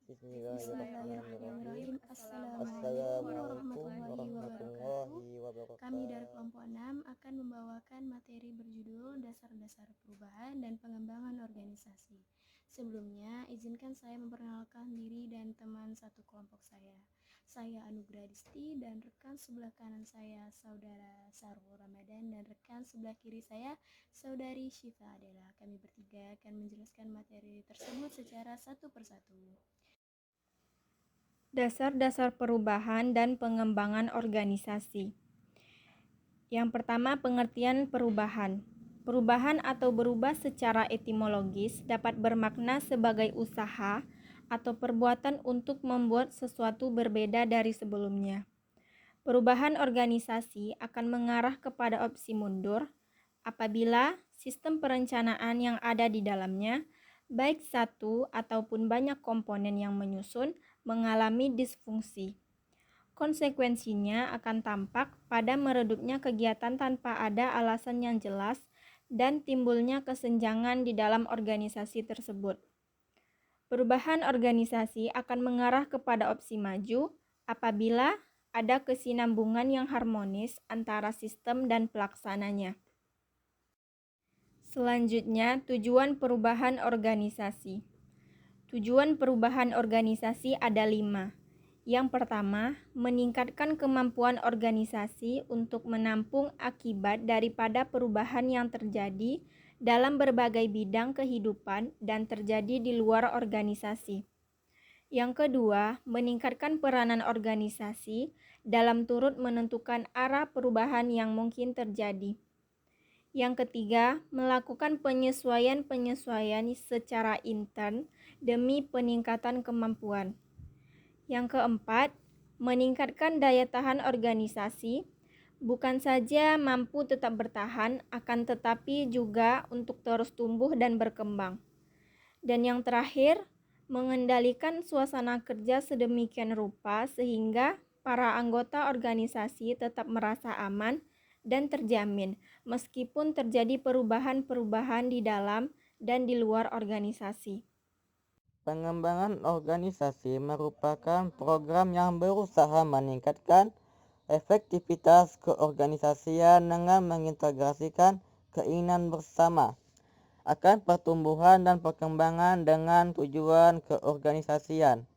Bismillahirrahmanirrahim. Assalamualaikum Assalamualaikum warahmatullahi wabarakatuh. warahmatullahi Kami dari wabarakatuh. kelompok 6 akan membawakan materi berjudul Dasar-dasar Perubahan dan Pengembangan Organisasi. Sebelumnya, izinkan saya memperkenalkan diri dan teman satu kelompok saya. Saya Anugrah Disti dan rekan sebelah kanan saya Saudara Sarul Ramadan dan rekan sebelah kiri saya Saudari Syifa Adela. Kami bertiga akan menjelaskan materi tersebut secara satu persatu. Dasar-dasar perubahan dan pengembangan organisasi. Yang pertama, pengertian perubahan. Perubahan atau berubah secara etimologis dapat bermakna sebagai usaha atau perbuatan untuk membuat sesuatu berbeda dari sebelumnya. Perubahan organisasi akan mengarah kepada opsi mundur apabila sistem perencanaan yang ada di dalamnya, baik satu ataupun banyak komponen yang menyusun, mengalami disfungsi. Konsekuensinya akan tampak pada meredupnya kegiatan tanpa ada alasan yang jelas dan timbulnya kesenjangan di dalam organisasi tersebut. Perubahan organisasi akan mengarah kepada opsi maju apabila ada kesinambungan yang harmonis antara sistem dan pelaksananya. Selanjutnya, tujuan perubahan organisasi. Tujuan perubahan organisasi ada 5. Yang pertama, meningkatkan kemampuan organisasi untuk menampung akibat daripada perubahan yang terjadi dalam berbagai bidang kehidupan dan terjadi di luar organisasi. Yang kedua, meningkatkan peranan organisasi dalam turut menentukan arah perubahan yang mungkin terjadi. Yang ketiga, melakukan penyesuaian-penyesuaian secara intern demi peningkatan kemampuan. Yang keempat, meningkatkan daya tahan organisasi, bukan saja mampu tetap bertahan, akan tetapi juga untuk terus tumbuh dan berkembang. Dan yang terakhir, mengendalikan suasana kerja sedemikian rupa sehingga para anggota organisasi tetap merasa aman dan terjamin, meskipun terjadi perubahan-perubahan di dalam dan di luar organisasi. Pengembangan organisasi merupakan program yang berusaha meningkatkan efektivitas keorganisasian dengan mengintegrasikan keinginan bersama akan pertumbuhan dan perkembangan dengan tujuan keorganisasian.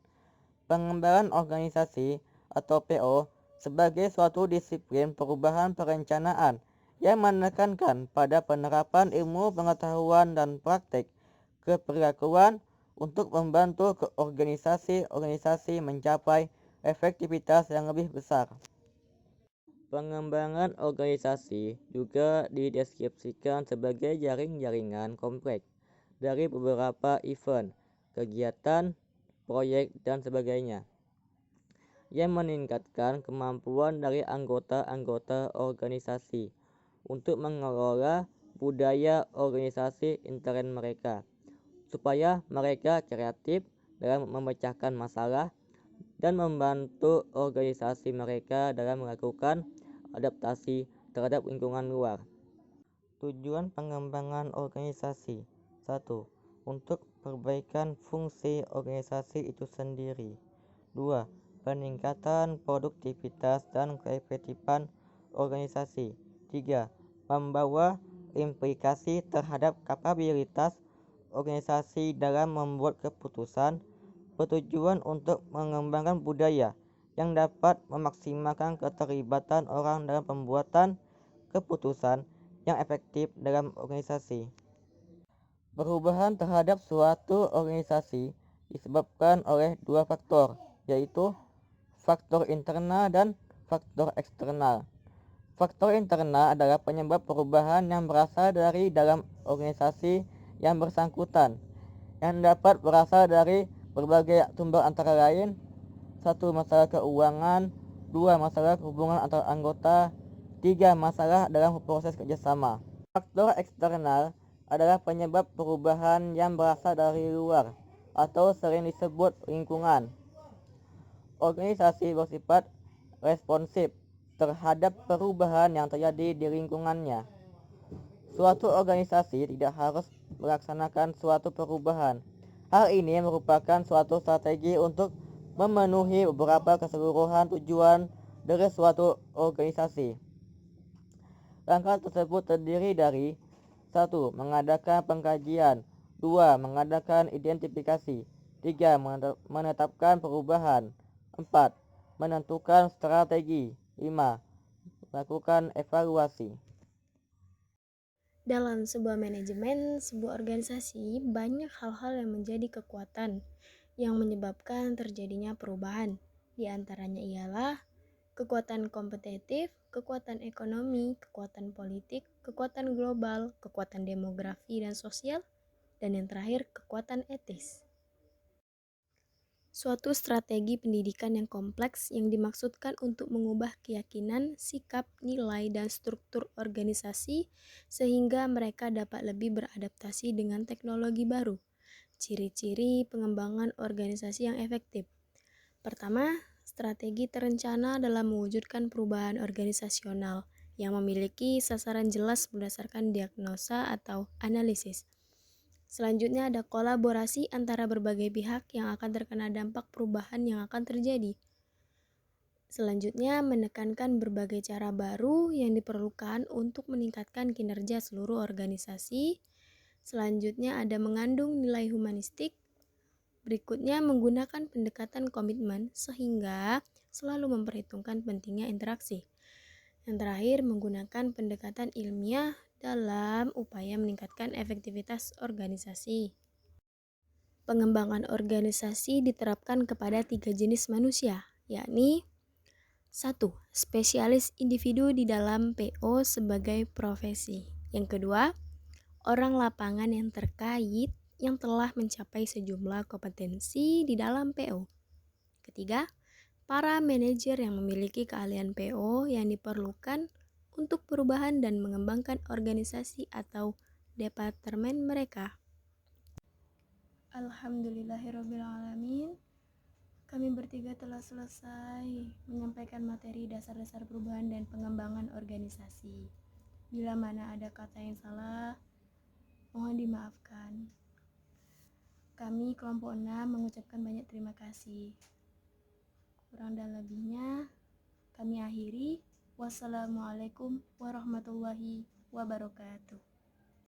Pengembangan organisasi atau PO sebagai suatu disiplin perubahan perencanaan yang menekankan pada penerapan ilmu pengetahuan dan praktek keperilakuan untuk membantu organisasi mencapai efektivitas yang lebih besar. Pengembangan organisasi juga dideskripsikan sebagai jaring-jaringan kompleks dari beberapa event, kegiatan, proyek, dan sebagainya yang meningkatkan kemampuan dari anggota-anggota organisasi untuk mengelola budaya organisasi intern mereka, supaya mereka kreatif dalam memecahkan masalah dan membantu organisasi mereka dalam melakukan adaptasi terhadap lingkungan luar. Tujuan pengembangan organisasi. 1. Untuk perbaikan fungsi organisasi itu sendiri. 2. Peningkatan produktivitas dan keefektifan organisasi. 3. Membawa implikasi terhadap kapabilitas organisasi dalam membuat keputusan. Bertujuan untuk mengembangkan budaya yang dapat memaksimalkan keterlibatan orang dalam pembuatan keputusan yang efektif dalam organisasi. Perubahan terhadap suatu organisasi disebabkan oleh dua faktor, yaitu faktor internal dan faktor eksternal. Faktor internal adalah penyebab perubahan yang berasal dari dalam organisasi yang bersangkutan, yang dapat berasal dari berbagai sumber antara lain: 1. Masalah keuangan, 2. Masalah hubungan antar anggota, 3. Masalah dalam proses kerjasama. Faktor eksternal adalah penyebab perubahan yang berasal dari luar atau sering disebut lingkungan. Organisasi bersifat responsif terhadap perubahan yang terjadi di lingkungannya. Suatu organisasi tidak harus melaksanakan suatu perubahan Hal ini merupakan suatu strategi untuk memenuhi beberapa keseluruhan tujuan dari suatu organisasi. Langkah tersebut terdiri dari 1. Mengadakan pengkajian, 2. Mengadakan identifikasi, 3. Menetapkan perubahan, 4. Menentukan strategi, 5. Melakukan evaluasi. Dalam sebuah manajemen, sebuah organisasi, banyak hal-hal yang menjadi kekuatan yang menyebabkan terjadinya perubahan. Di antaranya ialah kekuatan kompetitif, kekuatan ekonomi, kekuatan politik, kekuatan global, kekuatan demografi dan sosial, dan yang terakhir kekuatan etis. Suatu strategi pendidikan yang kompleks yang dimaksudkan untuk mengubah keyakinan, sikap, nilai, dan struktur organisasi sehingga mereka dapat lebih beradaptasi dengan teknologi baru. Ciri-ciri pengembangan organisasi yang efektif. Pertama, strategi terencana dalam mewujudkan perubahan organisasional yang memiliki sasaran jelas berdasarkan diagnosa atau analisis. Selanjutnya ada kolaborasi antara berbagai pihak yang akan terkena dampak perubahan yang akan terjadi. Selanjutnya menekankan berbagai cara baru yang diperlukan untuk meningkatkan kinerja seluruh organisasi. Selanjutnya ada mengandung nilai humanistik. Berikutnya menggunakan pendekatan komitmen sehingga selalu memperhitungkan pentingnya interaksi. Yang terakhir menggunakan pendekatan ilmiah dalam upaya meningkatkan efektivitas organisasi. Pengembangan organisasi diterapkan kepada 3 jenis manusia, yakni 1. Spesialis individu di dalam PO sebagai profesi. Yang kedua, orang lapangan yang terkait yang telah mencapai sejumlah kompetensi di dalam PO. Ketiga, para manajer yang memiliki keahlian PO yang diperlukan untuk perubahan dan mengembangkan organisasi atau departemen mereka. Alhamdulillahirrabbilalamin. Kami bertiga telah selesai menyampaikan materi dasar-dasar perubahan dan pengembangan organisasi. Bila mana ada kata yang salah, mohon dimaafkan. Kami kelompok 6 mengucapkan banyak terima kasih. Kurang dan lebihnya kami akhiri. Wassalamualaikum warahmatullahi wabarakatuh.